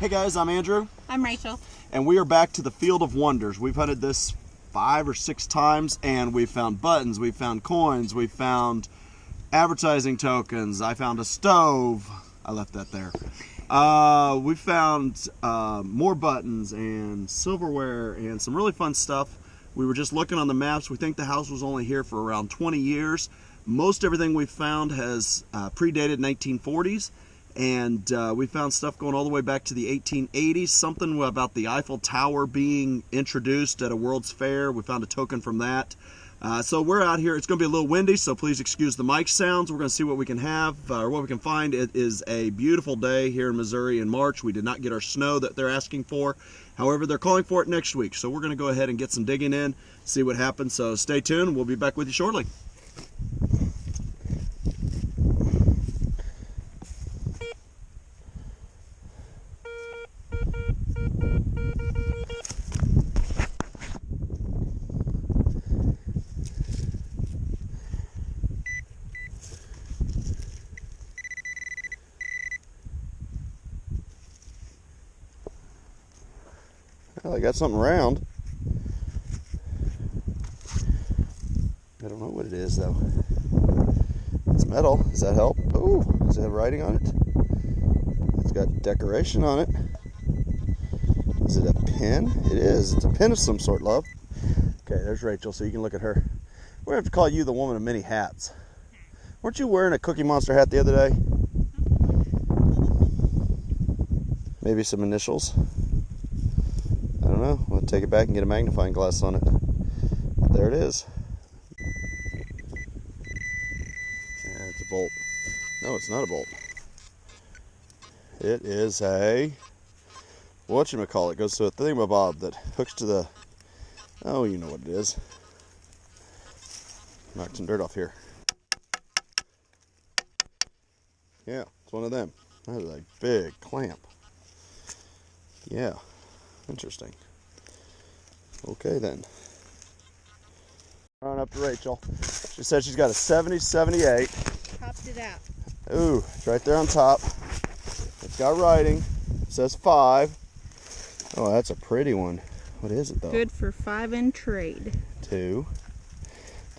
Hey guys, I'm Andrew. I'm Rachel. And we are back to the Field of Wonders. We've hunted this 5 or 6 times and we've found buttons, we've found coins, we've found advertising tokens, I found a stove. I left that there. We found more buttons and silverware and some really fun stuff. We were just looking on the maps. We think the house was only here for around 20 years. Most everything we found has predated 1940s. And we found stuff going all the way back to the 1880s, something about the Eiffel Tower being introduced at a World's Fair. We found a token from that. So we're out here. It's going to be a little windy, so please excuse the mic sounds. We're going to see what we can have, or what we can find. It is a beautiful day here in Missouri in March. We did not get our snow that they're asking for. However, they're calling for it next week. So we're going to go ahead and get some digging in, see what happens. So stay tuned. We'll be back with you shortly. Well, I got something round. I don't know what it is though. It's metal. Does that help? Oh, does it have writing on it? It's got decoration on it. Is it a pin? It is. It's a pin of some sort, love. Okay, there's Rachel, so you can look at her. We're gonna have to call you the woman of many hats. Weren't you wearing a Cookie Monster hat the other day? Maybe some initials. I don't know. We'll take it back and get a magnifying glass on it. There it is. Yeah, it's a bolt. No, it's not a bolt. It is a, whatchamacallit, it goes to a thingamabob that hooks to the, oh, you know what it is. Knocked some dirt off here. Yeah, it's one of them. That is a big clamp. Yeah. Interesting. Okay then. On up to Rachel. She said she's got a 7078. Popped it out. Ooh, it's right there on top. It's got writing. It says 5. Oh, that's a pretty one. What is it though? Good for 5 in trade. 2.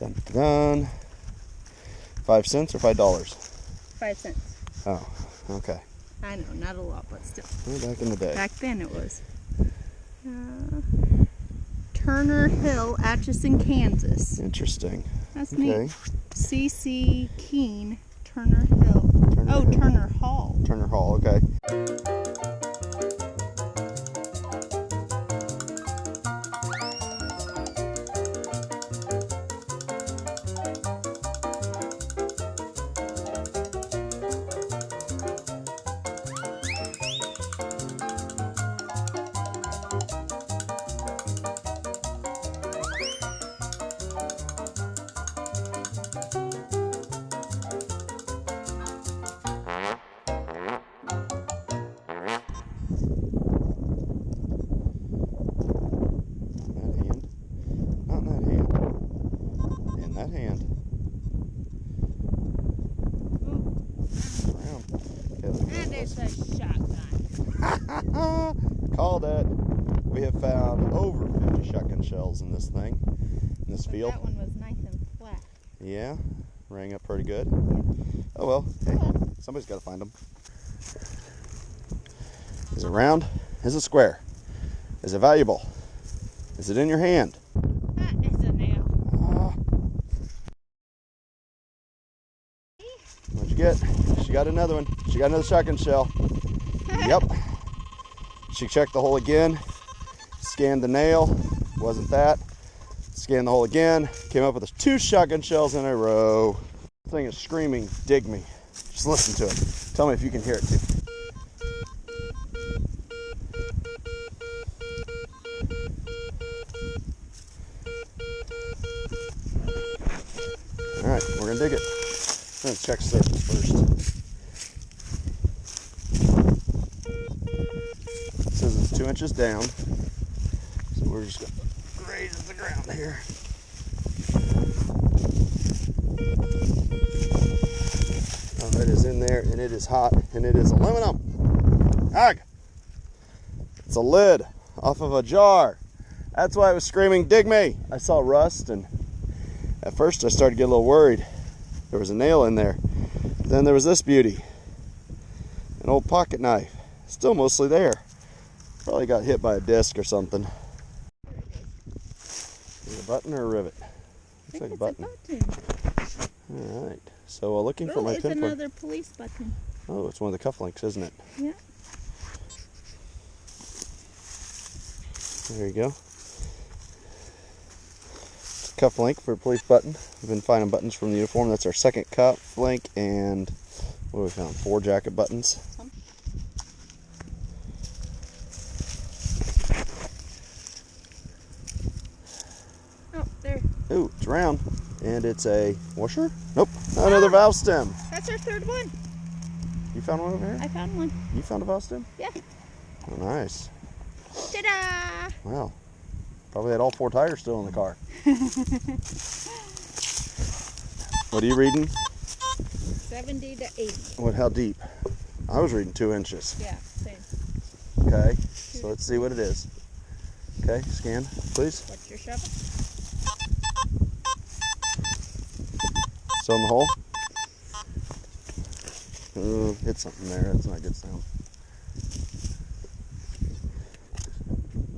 Dun dun dun. 5 cents or $5? 5 cents. Oh, okay. I know, not a lot, but still. Way back in the day. Back then it was. Turner Hill, Atchison, Kansas. Interesting. That's okay. neat. C.C. Keene, Turner Hill. Turner Hall. Turner Hall, okay. That hand. And it's a shotgun. Called it. We have found over 50 shotgun shells in this thing, in this field. That one was nice and flat. Yeah, rang up pretty good. Yep. Oh well, hey, somebody's got to find them. Is it round? Is it square? Is it valuable? Is it in your hand? That is a nail. What'd you get? She got another one. She got another shotgun shell. Yep. She checked the hole again, scanned the nail, wasn't that. Scanned the hole again, came up with 2 shotgun shells in a row. This thing is screaming, dig me. Just listen to it. Tell me if you can hear it too. All right, we're gonna dig it. I'm gonna check surface first. It says it's 2 inches down, so we're just gonna raise the ground here. Oh, it is in there, and it is hot, and it is aluminum. Ag! It's a lid off of a jar. That's why I was screaming, dig me. I saw rust, and at first I started to get a little worried. There was a nail in there. Then there was this beauty. An old pocket knife. Still mostly there. Probably got hit by a disc or something. Is it a button or a rivet? Looks like a button. Alright. So looking for my pinpoint. It's another police button. Oh, it's one of the cufflinks, isn't it? Yeah. There you go. Cuff link for a police button. We've been finding buttons from the uniform. That's our second cuff link, and what have we found? 4 jacket buttons. Oh, there. Ooh, it's round. And it's a washer? Nope, not another valve stem. That's our third one. You found one over here? I found one. You found a valve stem? Yeah. Oh, nice. Ta-da! Wow. Probably had all 4 tires still in the car. What are you reading? 70 to 80. What? How deep? I was reading 2 inches. Yeah, same. Okay, so let's see what it is. Okay, scan, please. What's your shovel? Still in the hole? Ooh, hit something there. That's not a good sound.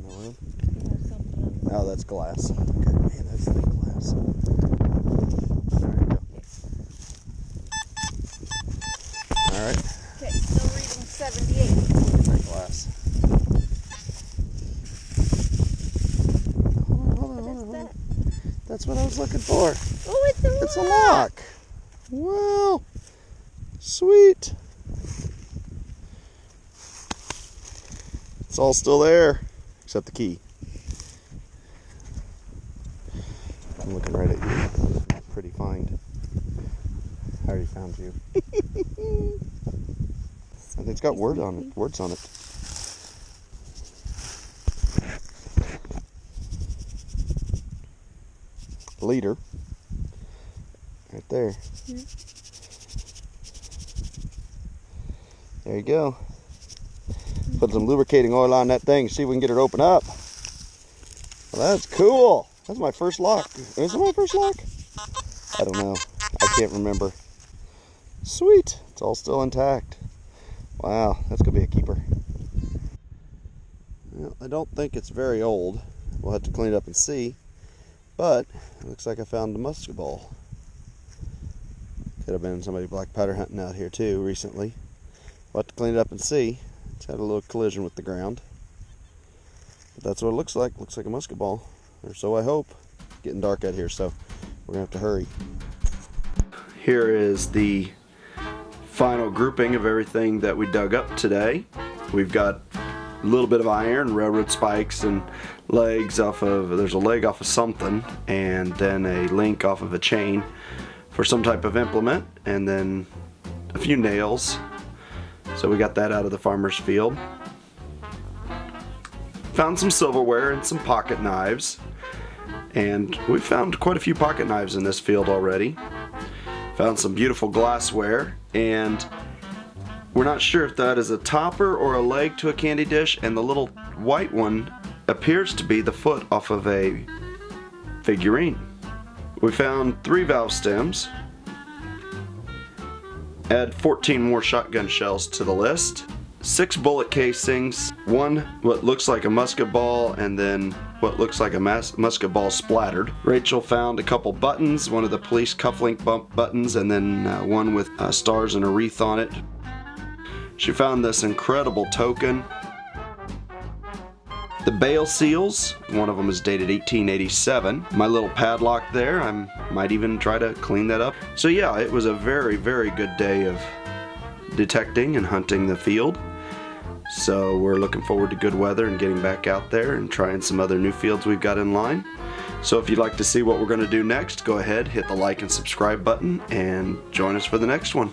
No room? Oh, that's glass. Okay, man, that's thick glass. There you go. Alright. Okay, still reading 78. That glass. Hold on. That's what I was looking for. Oh, it's a lock. It's a lock. Wow. Sweet. It's all still there, except the key. I'm looking right at you. Pretty find. I already found you. I think it's got words on it. Leader. Right there. Yeah. There you go. Put some lubricating oil on that thing, see if we can get it open up. Well, that's cool. That's my first lock. Is it my first lock? I don't know. I can't remember. Sweet. It's all still intact. Wow, that's going to be a keeper. Well, I don't think it's very old. We'll have to clean it up and see. But it looks like I found a musket ball. Could have been somebody black powder hunting out here too recently. We'll have to clean it up and see. It's had a little collision with the ground. But that's what it looks like. Looks like a musket ball. Or so I hope. Getting dark out here, so we're going to have to hurry. Here is the final grouping of everything that we dug up today. We've got a little bit of iron, railroad spikes, and legs off of, there's a leg off of something, and then a link off of a chain for some type of implement, and then a few nails. So we got that out of the farmer's field. Found some silverware and some pocket knives, and we found quite a few pocket knives in this field already. Found some beautiful glassware, and we're not sure if that is a topper or a leg to a candy dish, and the little white one appears to be the foot off of a figurine. We found 3 valve stems. Add 14 more shotgun shells to the list. 6 bullet casings, 1 what looks like a musket ball, and then what looks like a musket ball splattered. Rachel found a couple buttons, one of the police cufflink bump buttons, and then one with stars and a wreath on it. She found this incredible token. The bail seals, one of them is dated 1887. My little padlock there, I might even try to clean that up. So yeah, it was a very, very good day of detecting and hunting the field. So we're looking forward to good weather and getting back out there and trying some other new fields we've got in line. So if you'd like to see what we're going to do next, go ahead, hit the like and subscribe button, and join us for the next one.